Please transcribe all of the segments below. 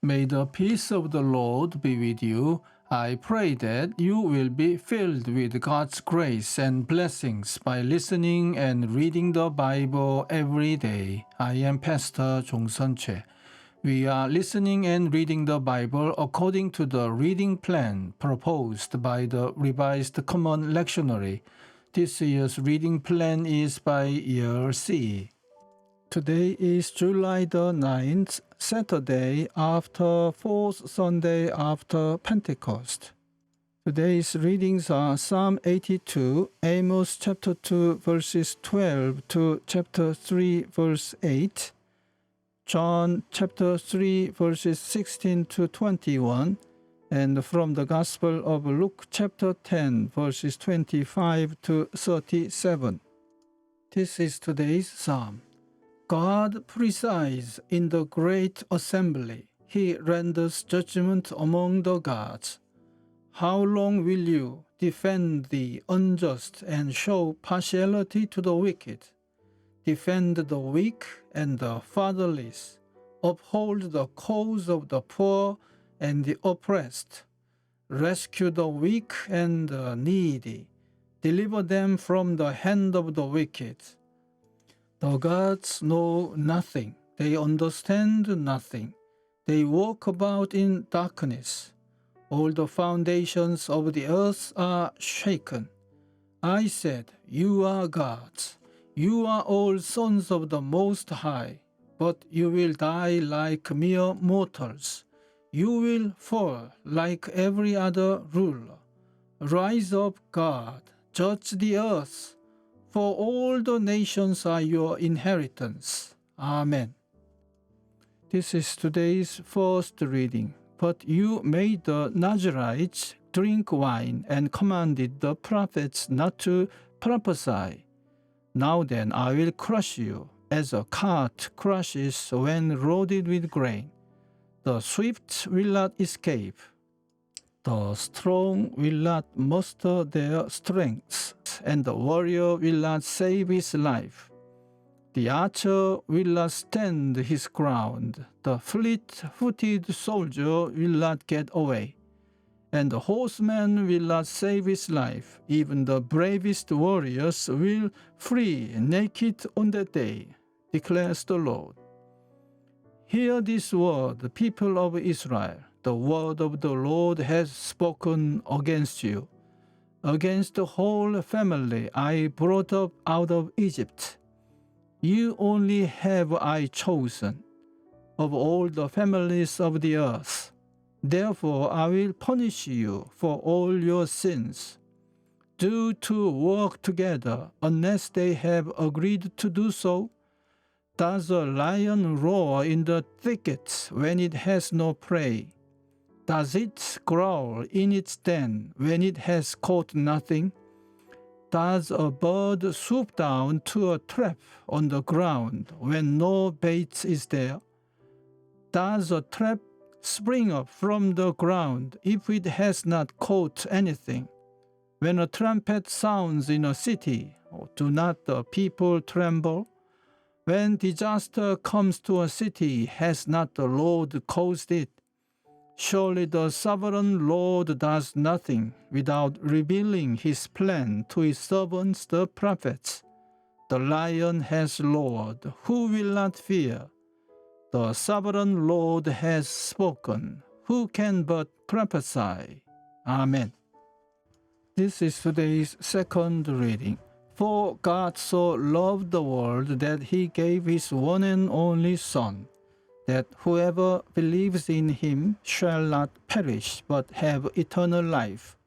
May the peace of the Lord be with you. I pray that you will be filled with God's grace and blessings by listening and reading the Bible every day. I am Pastor 종선채. We are listening and reading the Bible according to the reading plan proposed by the Revised Common Lectionary. This year's reading plan is by year C. Today is July the 9th, Saturday after fourth Sunday after Pentecost. Today's readings are Psalm 82, Amos chapter 2 verses 12 to chapter 3 verse 8, John chapter 3 verses 16 to 21, and from the Gospel of Luke chapter 10 verses 25 to 37. This is today's Psalm. God presides in the great assembly. He renders judgment among the gods. How long will you defend the unjust and show partiality to the wicked? Defend the weak and the fatherless. Uphold the cause of the poor and the oppressed. Rescue the weak and the needy. Deliver them from the hand of the wicked. The gods know nothing. They understand nothing. They walk about in darkness. All the foundations of the earth are shaken. I said, "You are gods. You are all sons of the Most High. But you will die like mere mortals. You will fall like every other ruler. Rise up, God. Judge the earth. For all the nations are your inheritance. Amen." This is today's first reading. But you made the Nazarites drink wine and commanded the prophets not to prophesy. Now then, I will crush you as a cart crushes when loaded with grain. The swift will not escape. The strong will not muster their strength, and the warrior will not save his life. The archer will not stand his ground. The fleet-footed soldier will not get away. And the horseman will not save his life. Even the bravest warriors will flee naked on that day, declares the Lord. Hear this word, people of Israel. The word of the Lord has spoken against you. Against the whole family I brought up out of Egypt. You only have I chosen of all the families of the earth. Therefore I will punish you for all your sins. Do two work together unless they have agreed to do so? Does a lion roar in the thickets when it has no prey? Does it growl in its den when it has caught nothing? Does a bird swoop down to a trap on the ground when no bait is there? Does a trap spring up from the ground if it has not caught anything? When a trumpet sounds in a city, do not the people tremble? When disaster comes to a city, has not the Lord caused it? Surely the sovereign Lord does nothing without revealing his plan to his servants the prophets. The lion has roared, who will not fear? The sovereign Lord has spoken, who can but prophesy? Amen. This is today's second reading. For God so loved the world that he gave his one and only Son, that whoever believes in him shall not perish but have eternal life.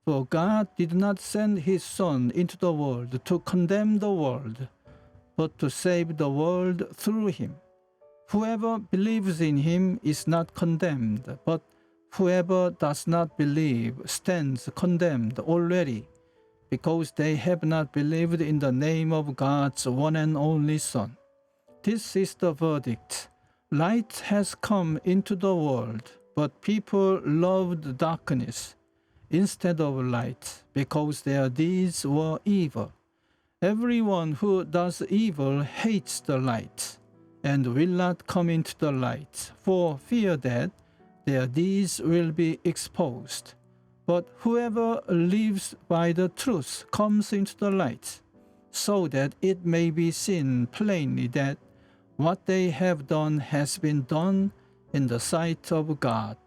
For God did not send his Son into the world to condemn the world, but to save the world through him. Whoever believes in him is not condemned, but whoever does not believe stands condemned already, because they have not believed in the name of God's one and only Son. This is the verdict. Light has come into the world, but people loved darkness instead of light, because their deeds were evil. Everyone who does evil hates the light and will not come into the light, for fear that their deeds will be exposed. But whoever lives by the truth comes into the light, so that it may be seen plainly that what they have done has been done in the sight of God.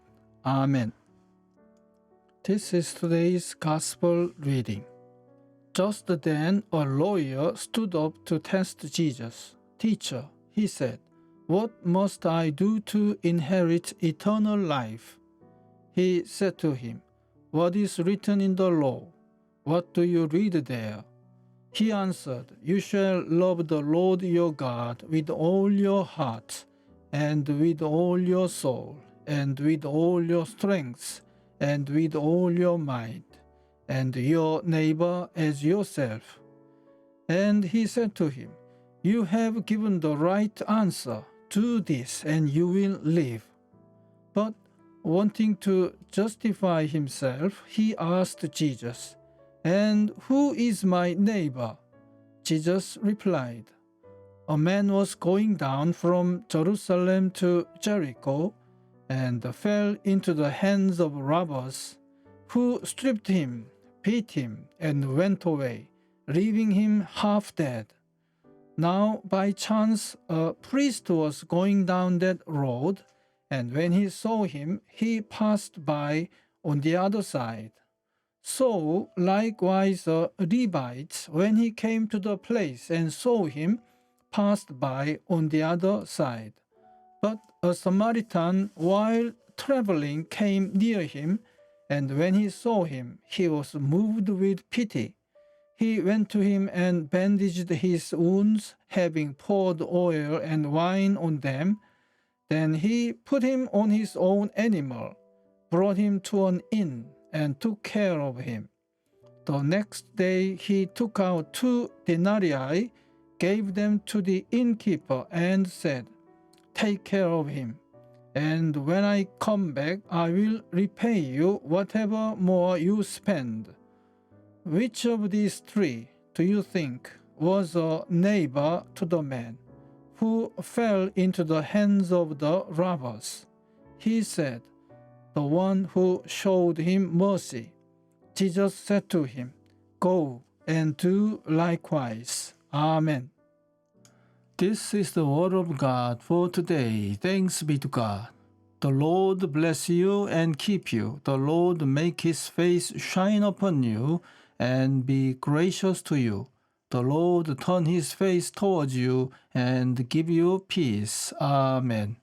Amen. This is today's Gospel reading. Just then a lawyer stood up to test Jesus. "Teacher," he said, "what must I do to inherit eternal life?" He said to him, "What is written in the law? What do you read there?" He answered, "You shall love the Lord your God with all your heart, and with all your soul, and with all your strength, and with all your mind, and your neighbor as yourself." And he said to him, "You have given the right answer. Do this, and you will live." But wanting to justify himself, he asked Jesus, "And who is my neighbor?" Jesus replied, "A man was going down from Jerusalem to Jericho and fell into the hands of robbers, who stripped him, beat him, and went away, leaving him half dead. Now, by chance, a priest was going down that road, and when he saw him, he passed by on the other side. So, likewise, a Levite, when he came to the place and saw him, passed by on the other side. But a Samaritan, while traveling, came near him, and when he saw him, he was moved with pity. He went to him and bandaged his wounds, having poured oil and wine on them. Then he put him on his own animal, brought him to an inn, and took care of him. The next day he took out 2 denarii, gave them to the innkeeper, and said, "Take care of him, and when I come back, I will repay you whatever more you spend." Which of these 3 do you think was a neighbor to the man who fell into the hands of the robbers? He said, "The one who showed him mercy." Jesus said to him, "Go and do likewise." Amen. This is the word of God for today. Thanks be to God. The Lord bless you and keep you. The Lord make his face shine upon you and be gracious to you. The Lord turn his face towards you and give you peace. Amen.